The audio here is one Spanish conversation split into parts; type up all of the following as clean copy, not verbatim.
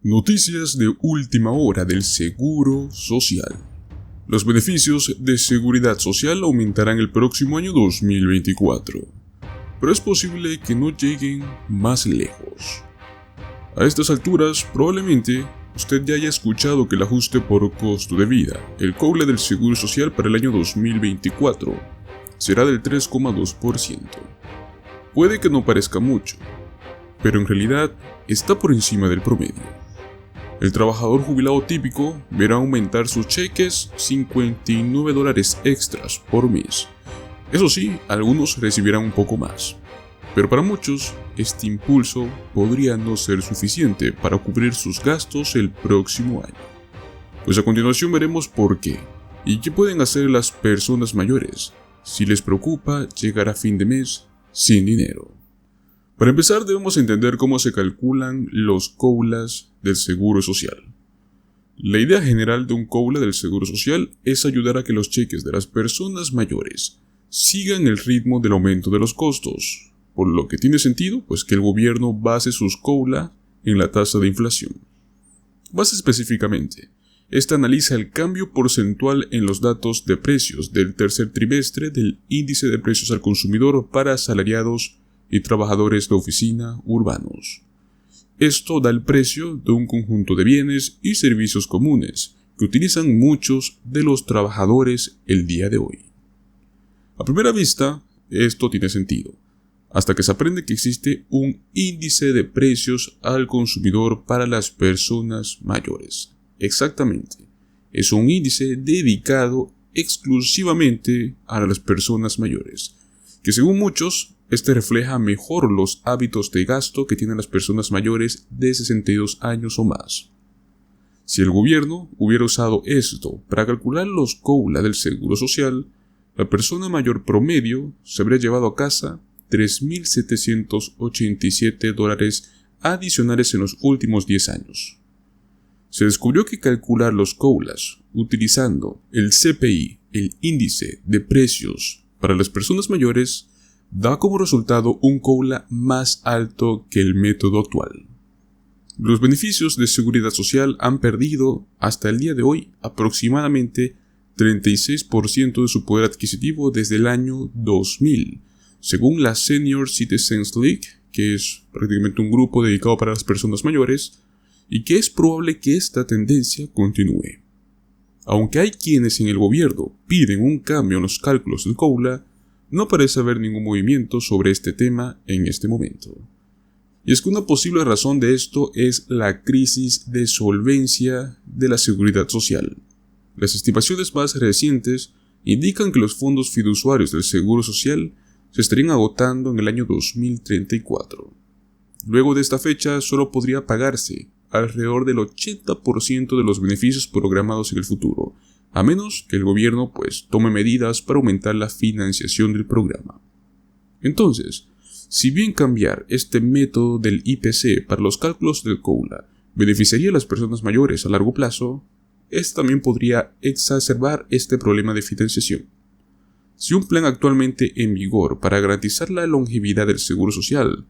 Noticias de última hora del Seguro Social. Los beneficios de seguridad social aumentarán el próximo año 2024, pero es posible que no lleguen más lejos. A estas alturas, probablemente, usted ya haya escuchado que el ajuste por costo de vida, el COULA del Seguro Social para el año 2024, será del 3,2%. Puede que no parezca mucho, pero en realidad está por encima del promedio. El trabajador jubilado típico verá aumentar sus cheques $59 extras por mes. Eso sí, algunos recibirán un poco más. Pero para muchos, este impulso podría no ser suficiente para cubrir sus gastos el próximo año. Pues a continuación veremos por qué y qué pueden hacer las personas mayores si les preocupa llegar a fin de mes sin dinero. Para empezar, debemos entender cómo se calculan los COULAs del Seguro Social. La idea general de un COULA del Seguro Social es ayudar a que los cheques de las personas mayores sigan el ritmo del aumento de los costos, por lo que tiene sentido pues que el gobierno base sus COULA en la tasa de inflación. Más específicamente, esta analiza el cambio porcentual en los datos de precios del tercer trimestre del índice de precios al consumidor para asalariados y trabajadores de oficina urbanos. Esto da el precio de un conjunto de bienes y servicios comunes que utilizan muchos de los trabajadores el día de hoy. A primera vista, esto tiene sentido, hasta que se aprende que existe un índice de precios al consumidor para las personas mayores. Exactamente, es un índice dedicado exclusivamente a las personas mayores, que según muchos, este refleja mejor los hábitos de gasto que tienen las personas mayores de 62 años o más. Si el gobierno hubiera usado esto para calcular los COULA del Seguro Social, la persona mayor promedio se habría llevado a casa $3,787 adicionales en los últimos 10 años. Se descubrió que calcular los COULAs utilizando el CPI, el índice de precios para las personas mayores, da como resultado un COULA más alto que el método actual. Los beneficios de seguridad social han perdido, hasta el día de hoy, aproximadamente 36% de su poder adquisitivo desde el año 2000, según la Senior Citizens League, que es prácticamente un grupo dedicado para las personas mayores, y que es probable que esta tendencia continúe. Aunque hay quienes en el gobierno piden un cambio en los cálculos del COULA, no parece haber ningún movimiento sobre este tema en este momento. Y es que una posible razón de esto es la crisis de solvencia de la seguridad social. Las estimaciones más recientes indican que los fondos fiduciarios del Seguro Social se estarían agotando en el año 2034. Luego de esta fecha solo podría pagarse alrededor del 80% de los beneficios programados en el futuro, a menos que el gobierno tome medidas para aumentar la financiación del programa. Entonces, si bien cambiar este método del IPC para los cálculos del COULA beneficiaría a las personas mayores a largo plazo, esto también podría exacerbar este problema de financiación. Si un plan actualmente en vigor para garantizar la longevidad del Seguro Social,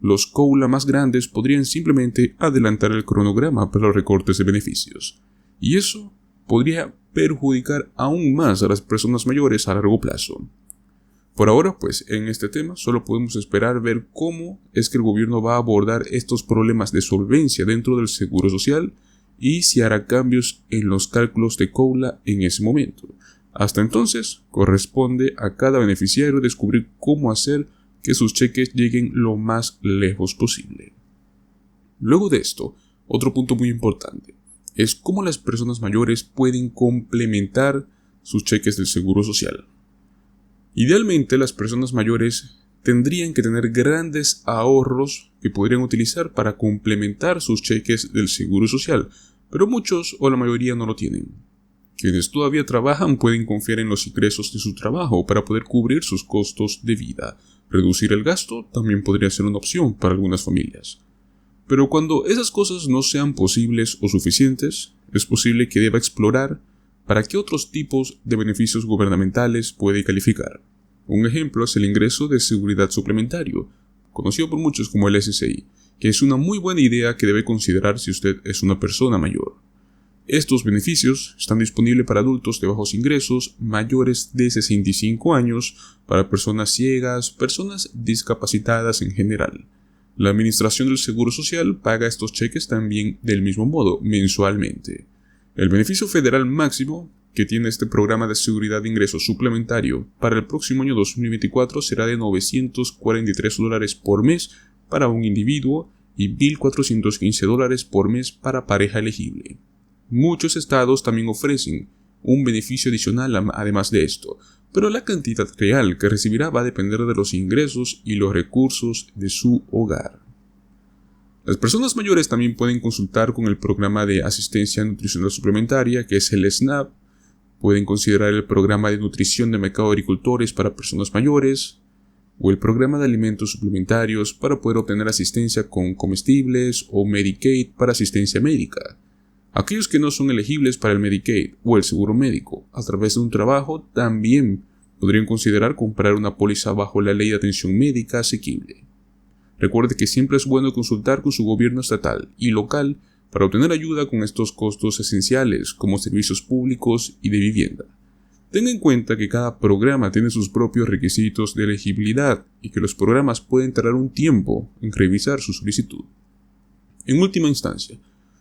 los COULA más grandes podrían simplemente adelantar el cronograma para los recortes de beneficios, y eso podría perjudicar aún más a las personas mayores a largo plazo. Por ahora, en este tema solo podemos esperar ver cómo es que el gobierno va a abordar estos problemas de solvencia dentro del Seguro Social y si hará cambios en los cálculos de COULA en ese momento. Hasta entonces, corresponde a cada beneficiario descubrir cómo hacer que sus cheques lleguen lo más lejos posible. Luego de esto, otro punto muy importante es cómo las personas mayores pueden complementar sus cheques del Seguro Social. Idealmente, las personas mayores tendrían que tener grandes ahorros que podrían utilizar para complementar sus cheques del Seguro Social, pero muchos o la mayoría no lo tienen. Quienes todavía trabajan pueden confiar en los ingresos de su trabajo para poder cubrir sus costos de vida. Reducir el gasto también podría ser una opción para algunas familias. Pero cuando esas cosas no sean posibles o suficientes, es posible que deba explorar para qué otros tipos de beneficios gubernamentales puede calificar. Un ejemplo es el ingreso de seguridad suplementario, conocido por muchos como el SSI, que es una muy buena idea que debe considerar si usted es una persona mayor. Estos beneficios están disponibles para adultos de bajos ingresos, mayores de 65 años, para personas ciegas, personas discapacitadas en general. La Administración del Seguro Social paga estos cheques también del mismo modo, mensualmente. El beneficio federal máximo que tiene este programa de seguridad de ingresos suplementario para el próximo año 2024 será de $943 por mes para un individuo y $1,415 por mes para pareja elegible. Muchos estados también ofrecen un beneficio adicional además de esto, pero la cantidad real que recibirá va a depender de los ingresos y los recursos de su hogar. Las personas mayores también pueden consultar con el programa de asistencia nutricional suplementaria, que es el SNAP. Pueden considerar el programa de nutrición de mercado de agricultores para personas mayores, o el programa de alimentos suplementarios para poder obtener asistencia con comestibles o Medicaid para asistencia médica. Aquellos que no son elegibles para el Medicaid o el seguro médico a través de un trabajo también podrían considerar comprar una póliza bajo la ley de atención médica asequible. Recuerde que siempre es bueno consultar con su gobierno estatal y local para obtener ayuda con estos costos esenciales como servicios públicos y de vivienda. Tenga en cuenta que cada programa tiene sus propios requisitos de elegibilidad y que los programas pueden tardar un tiempo en revisar su solicitud. En última instancia,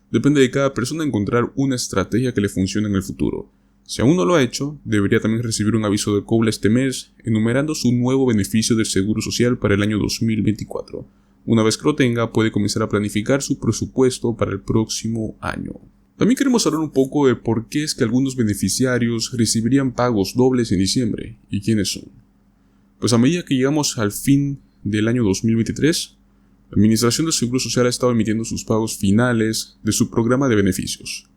depende de cada persona encontrar una estrategia que le funcione en el futuro. Si aún no lo ha hecho, debería también recibir un aviso de COBLA este mes enumerando su nuevo beneficio del Seguro Social para el año 2024. Una vez que lo tenga, puede comenzar a planificar su presupuesto para el próximo año. También queremos hablar un poco de por qué es que algunos beneficiarios recibirían pagos dobles en diciembre y quiénes son. Pues a medida que llegamos al fin del año 2023, la Administración del Seguro Social ha estado emitiendo sus pagos finales de su programa de beneficios.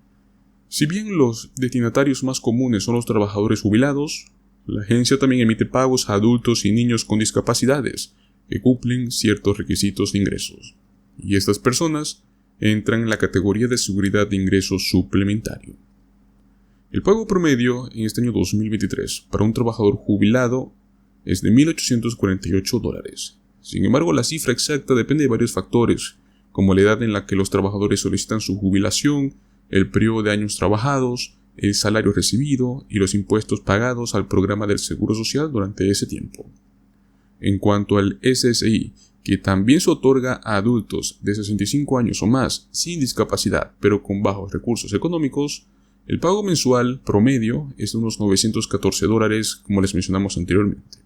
Si bien los destinatarios más comunes son los trabajadores jubilados, la agencia también emite pagos a adultos y niños con discapacidades que cumplen ciertos requisitos de ingresos. Y estas personas entran en la categoría de seguridad de ingresos suplementario. El pago promedio en este año 2023 para un trabajador jubilado es de $1,848. Sin embargo, la cifra exacta depende de varios factores, como la edad en la que los trabajadores solicitan su jubilación, el periodo de años trabajados, el salario recibido y los impuestos pagados al programa del Seguro Social durante ese tiempo. En cuanto al SSI, que también se otorga a adultos de 65 años o más sin discapacidad, pero con bajos recursos económicos, el pago mensual promedio es de unos $914, como les mencionamos anteriormente.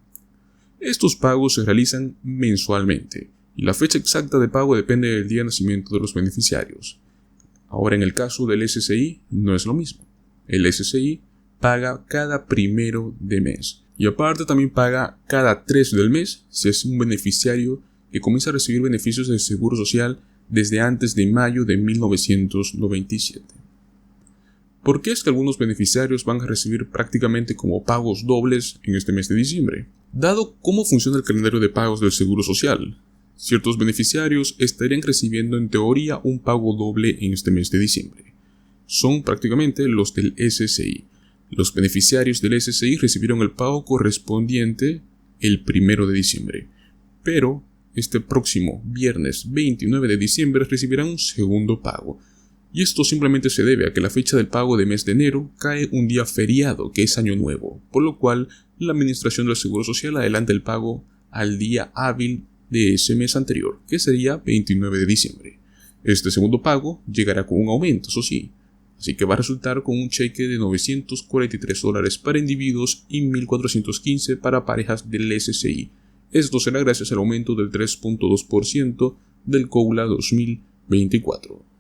Estos pagos se realizan mensualmente, y la fecha exacta de pago depende del día de nacimiento de los beneficiarios. Ahora, en el caso del SSI, no es lo mismo. El SSI paga cada primero de mes, y aparte también paga cada 3 del mes si es un beneficiario que comienza a recibir beneficios del Seguro Social desde antes de mayo de 1997. ¿Por qué es que algunos beneficiarios van a recibir prácticamente como pagos dobles en este mes de diciembre? Dado cómo funciona el calendario de pagos del Seguro Social, ciertos beneficiarios estarían recibiendo en teoría un pago doble en este mes de diciembre. Son prácticamente los del SSI. Los beneficiarios del SSI recibieron el pago correspondiente el 1 de diciembre, pero este próximo viernes 29 de diciembre recibirán un segundo pago. Y esto simplemente se debe a que la fecha del pago de mes de enero cae un día feriado, que es Año Nuevo, por lo cual la Administración del Seguro Social adelanta el pago al día hábil de ese mes anterior, que sería 29 de diciembre. Este segundo pago llegará con un aumento, eso sí, así que va a resultar con un cheque de $943 para individuos y $1,415 para parejas del SSI. Esto será gracias al aumento del 3.2% del COBLA 2024.